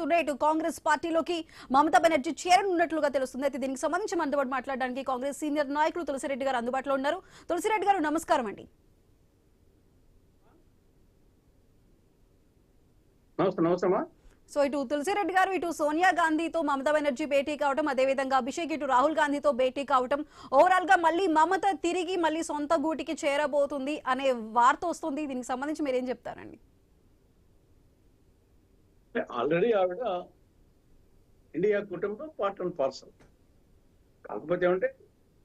కనిపిస్తున్నాయి. ఇటు కాంగ్రెస్ పార్టీలోకి మమతా బెనర్జీ చేరనున్నట్లుగా తెలుస్తుంది. అయితే దీనికి సంబంధించి మనతో పాటు మాట్లాడడానికి కాంగ్రెస్ సీనియర్ నాయకులు తులసిరెడ్డి గారు అందుబాటులో ఉన్నారు. తులసిరెడ్డి గారు నమస్కారం అండి. నమస్తే. సో ఇటు తులసిరెడ్డి గారు ఇటు సోనియా గాంధీతో మమతా బెనర్జీ భేటీ కావడం, అదేవిధంగా అభిషేక్ ఇటు రాహుల్ గాంధీతో భేటీ కావడం, ఓవరాల్ గా మళ్ళీ మమత తిరిగి మళ్ళీ సొంత గూటికి చేరబోతుంది అనే వార్త వస్తుంది. దీనికి సంబంధించి మీరేం చెప్తారండి? ఆల్రెడీ ఆవిడ ఇండియా కూటమిలో పార్ట్ అండ్ పార్సల్. కాకపోతే ఏమంటే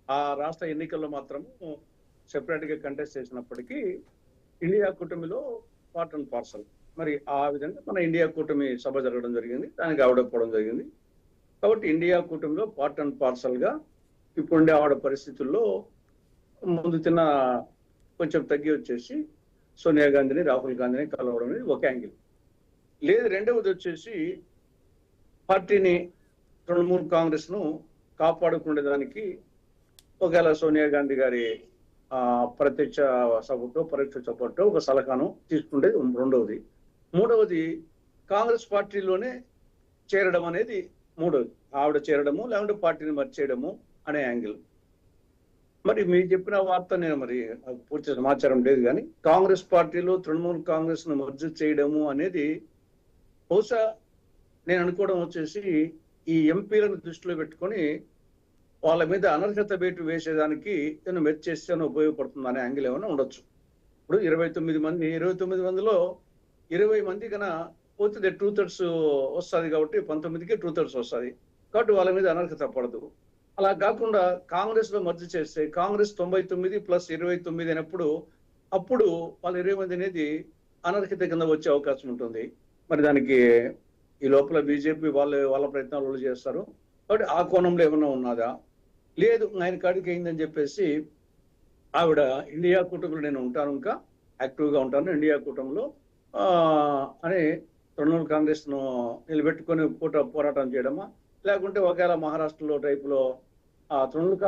ఆ రాష్ట్ర ఎన్నికల్లో మాత్రం సెపరేట్ గా కంటెస్ట్ చేసినప్పటికీ ఇండియా కూటమిలో పార్ట్ అండ్ పార్సల్. మరి ఆ విధంగా మన ఇండియా కూటమి సభ జరగడం జరిగింది, దానికి ఆవిడ పోవడం జరిగింది. కాబట్టి ఇండియా కూటమిలో పార్ట్ అండ్ పార్సల్ గా ఇప్పుడుండే ఆవిడ పరిస్థితుల్లో ముందు తిన్న కొంచెం తగ్గి వచ్చేసి సోనియా గాంధీని రాహుల్ గాంధీని కలవడం అనేది ఒక యాంగిల్. లేదు, రెండవది వచ్చేసి పార్టీని తృణమూల్ కాంగ్రెస్ ను కాపాడుకునేదానికి ఒకవేళ సోనియా గాంధీ గారి ప్రత్యక్ష సపోర్టో పరోక్ష సపోర్టో ఒక సలహాను తీసుకుండేది రెండవది. మూడవది కాంగ్రెస్ పార్టీలోనే చేరడం అనేది మూడవది. ఆవిడ చేరడము లేకుంటే పార్టీని మర్చేయడము అనే యాంగిల్. మరి మీరు చెప్పిన వార్త నేను మరి పూర్తి సమాచారం లేదు, కానీ కాంగ్రెస్ పార్టీలో తృణమూల్ కాంగ్రెస్ ను మర్జ్ చేయడము అనేది బహుశా నేను అనుకోవడం వచ్చేసి ఈ ఎంపీలను దృష్టిలో పెట్టుకొని వాళ్ళ మీద అనర్హత వేటు వేసేదానికి నేను మెచ్ చేస్తేనే ఉపయోగపడుతుంది అనే యాంగిల్ ఏమైనా ఉండొచ్చు. ఇప్పుడు 29 మందిలో 20 మంది కన్నా పోతే 2/3 వస్తుంది కాబట్టి 19కి 2/3 వస్తుంది కాబట్టి వాళ్ళ మీద అనర్హత పడదు. అలా కాకుండా కాంగ్రెస్ లో మర్జీ చేస్తే కాంగ్రెస్ 99 + 29 అయినప్పుడు అప్పుడు వాళ్ళ 20 మంది అనేది అనర్హత కింద వచ్చే అవకాశం ఉంటుంది. మరి దానికి ఈ లోపల బీజేపీ వాళ్ళ ప్రయత్నాలు చేస్తారు కాబట్టి ఆ కోణంలో ఏమైనా ఉన్నదా? లేదు, ఆయన కాడికి అయిందని చెప్పేసి ఆవిడ ఇండియా కూటమిలో నేను ఉంటాను, ఇంకా యాక్టివ్గా ఉంటాను ఇండియా కూటమిలో అని తృణమూల్ కాంగ్రెస్ ను నిలబెట్టుకొని పోరాటం చేయడమా, లేకుంటే ఒకవేళ మహారాష్ట్రలో టైపులో తృణమూల్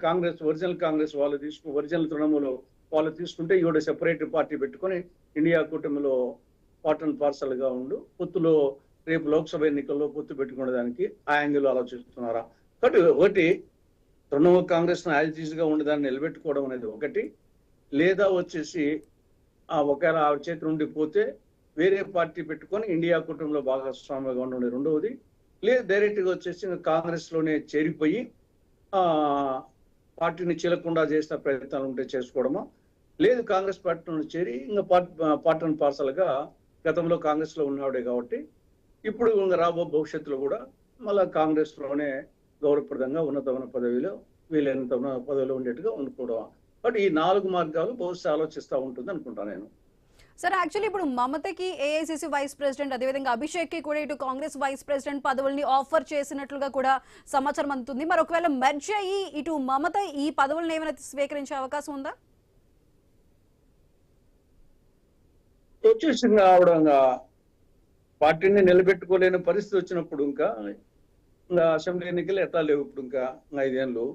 కాంగ్రెస్ ఒరిజినల్ కాంగ్రెస్ వాళ్ళు ఒరిజినల్ తృణమూలు వాళ్ళు తీసుకుంటే ఈవిడ సెపరేట్ పార్టీ పెట్టుకొని ఇండియా కూటమిలో పార్ట్ అండ్ పార్సల్ గా ఉండు పొత్తులో రేపు లోక్సభ ఎన్నికల్లో పొత్తు పెట్టుకునేదానికి ఆ యాంగిల్ ఆలోచిస్తున్నారా? కాబట్టి ఒకటి తృణమూల్ కాంగ్రెస్ ను యాజ్ ఈజ్ గా ఉండేదాన్ని నిలబెట్టుకోవడం అనేది ఒకటి, లేదా వచ్చేసి ఒకవేళ ఆ చేతి నుండి పోతే వేరే పార్టీ పెట్టుకొని ఇండియా కూటమిలో భాగస్వామ్యంగా ఉండడం రెండవది, లేదు డైరెక్ట్ గా వచ్చేసి కాంగ్రెస్ లోనే చేరిపోయి పార్టీని చీలకుండా చేసిన ప్రయత్నాలు ఉంటే చేసుకోవడమా, లేదు కాంగ్రెస్ పార్టీలో చేరి ఇంకా పార్ట్ అండ్ పార్సల్ గా గతంలో కాంగ్రెస్ లో ఉన్నాడే కాబట్టి ఇప్పుడు ఇంకా రాబో భవిష్యత్తులో కూడా మళ్ళా కాంగ్రెస్ లోనే గౌరవప్రదంగా ఉన్నతమైన పదవిలో వీలైనంత పదవిలో ఉండేట్టుగా అనుకోవడం. బట్ ఈ 4 మార్గాలు బహుశా ఆలోచిస్తూ ఉంటుంది అనుకుంటాను నేను. సార్, యాక్చువల్లీ ఇప్పుడు మమతకి ఏఐసిసి వైస్ ప్రెసిడెంట్, అదేవిధంగా అభిషేక్ కి కూడా ఇటు కాంగ్రెస్ వైస్ ప్రెసిడెంట్ పదవుల్ని ఆఫర్ చేసినట్లుగా కూడా సమాచారం అందుతుంది. మరి ఒకవేళ మెర్జ్ అయ్యి ఇటు మమత ఈ పదవులను ఏమైనా స్వీకరించే అవకాశం ఉందా? వచ్చేసి ఆవిడ పార్టీని నిలబెట్టుకోలేని పరిస్థితి వచ్చినప్పుడు ఇంకా అసెంబ్లీ ఎన్నికలు ఎట్లా లేవు, ఇప్పుడు ఇంకా 5 ఏళ్ళు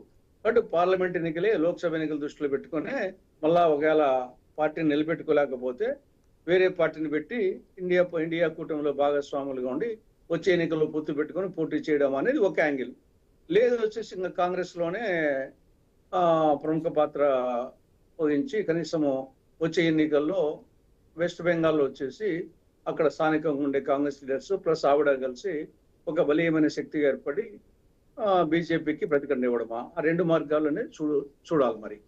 కాబట్టి పార్లమెంట్ ఎన్నికలే లోక్సభ ఎన్నికలు దృష్టిలో పెట్టుకుని మళ్ళా ఒకవేళ పార్టీని నిలబెట్టుకోలేకపోతే వేరే పార్టీని పెట్టి ఇండియా కూటమిలో భాగస్వాములుగా ఉండి వచ్చే ఎన్నికల్లో పొత్తు పెట్టుకొని పోటీ చేయడం అనేది ఒక యాంగిల్. లేదు వచ్చేసి ఇంకా కాంగ్రెస్ లోనే ప్రముఖ పాత్ర వహించి కనీసము వచ్చే ఎన్నికల్లో వెస్ట్ బెంగాల్లో వచ్చేసి అక్కడ స్థానికంగా ఉండే కాంగ్రెస్ లీడర్స్ ప్లస్ ఆవిడ కలిసి ఒక బలీయమైన శక్తిగా ఏర్పడి బీజేపీకి ప్రతిఘటన ఇవ్వడమా, ఆ 2 మార్గాల్లోనే చూడాలి. మరి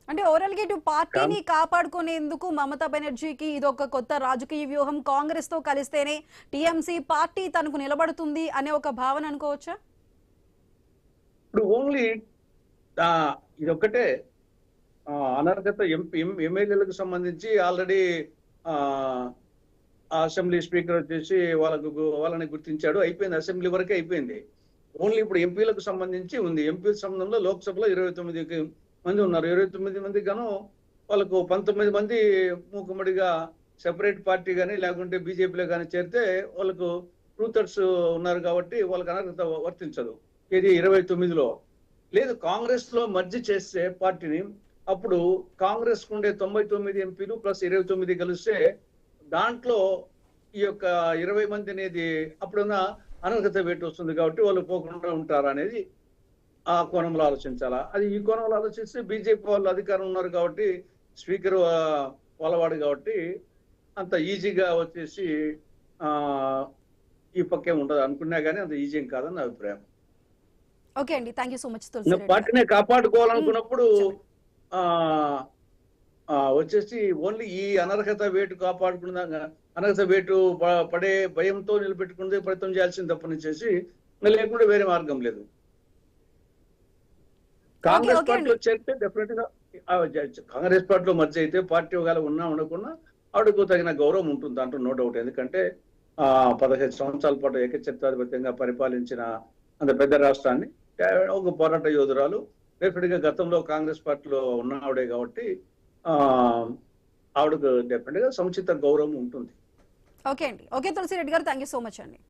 అంటే ఓవరాల్ గా ఇటు పార్టీని కాపాడుకునేందుకు మమతా బెనర్జీకి ఇది ఒక కొత్త రాజకీయ వ్యూహం, కాంగ్రెస్ తో కలిస్తేనే టీఎంసీ పార్టీ తనకు నిలబడుతుంది అనే ఒక భావన అనుకోవచ్చా? ఇప్పుడు ఓన్లీ ఇదొక్కటే అనర్హత ఎమ్మెల్యేలకు సంబంధించి ఆల్రెడీ అసెంబ్లీ స్పీకర్ వచ్చేసి వాళ్ళని గుర్తించాడు, అయిపోయింది, అసెంబ్లీ వరకే అయిపోయింది. ఓన్లీ ఇప్పుడు ఎంపీలకు సంబంధించి ఉంది. ఎంపీ సంబంధంలో లోక్సభలో 29 మంది ఉన్నారు. 29 మంది గాను వాళ్ళకు 19 మంది మూకుమ్మడిగా సెపరేట్ పార్టీ కానీ లేకుంటే బీజేపీలో కానీ చేరితే వాళ్ళకు 2/3 ఉన్నారు కాబట్టి వాళ్ళకి అనర్హత వర్తించదు. ఇది 29లో. లేదు కాంగ్రెస్ లో మర్జీ చేస్తే పార్టీని అప్పుడు కాంగ్రెస్ కు ఉండే 99 ఎంపీలు ప్లస్ 29 కలిస్తే దాంట్లో ఈ యొక్క 20 మంది అనేది అప్పుడున్న అనర్హత వేటు వస్తుంది కాబట్టి వాళ్ళు పోకుండా ఉంటారు అనేది ఆ కోణంలో ఆలోచించాలా. అది ఈ కోణంలో ఆలోచిస్తే బీజేపీ వాళ్ళు అధికారం ఉన్నారు కాబట్టి స్పీకర్ వాళ్ళవాడు కాబట్టి అంత ఈజీగా వచ్చేసి ఆ ఈ పక్కే ఉండదు అనుకున్నా కానీ అంత ఈజీ ఏం కాదని నా అభిప్రాయం. ఓకే అండి, thank you so much Tulasireddy గారు. పార్టీని కాపాడుకోవాలనుకున్నప్పుడు ఆ వచ్చేసి ఓన్లీ ఈ అనర్హత వేటు కాపాడుకున్న అనర్హత వేటు పడే భయంతో నిలబెట్టుకునే ప్రయత్నం చేయాల్సింది తప్పనిచ్చేసి లేకుండా వేరే మార్గం లేదు. కాంగ్రెస్ పార్టీలో చేరితే డెఫినెట్ గా కాంగ్రెస్ పార్టీలో మధ్య అయితే పార్టీ ఒకవేళ ఉన్నా ఉండకున్నా ఆవిడకు తగిన గౌరవం ఉంటుంది దాంట్లో నో డౌట్. ఎందుకంటే 15 సంవత్సరాల పాటు ఏకఛత్రాధిపత్యంగా పరిపాలించిన అంత పెద్ద రాష్ట్రాన్ని ఒక పోరాట యోధురాలు డెఫినెట్ గా గతంలో కాంగ్రెస్ పార్టీలో ఉన్నవాడే కాబట్టి ఆవిడకు డెఫినెట్ గా సముచిత గౌరవం ఉంటుంది. ఓకే అండి, ఓకే తులసిరెడ్డి గారు, థ్యాంక్ యూ సో మచ్ అండి.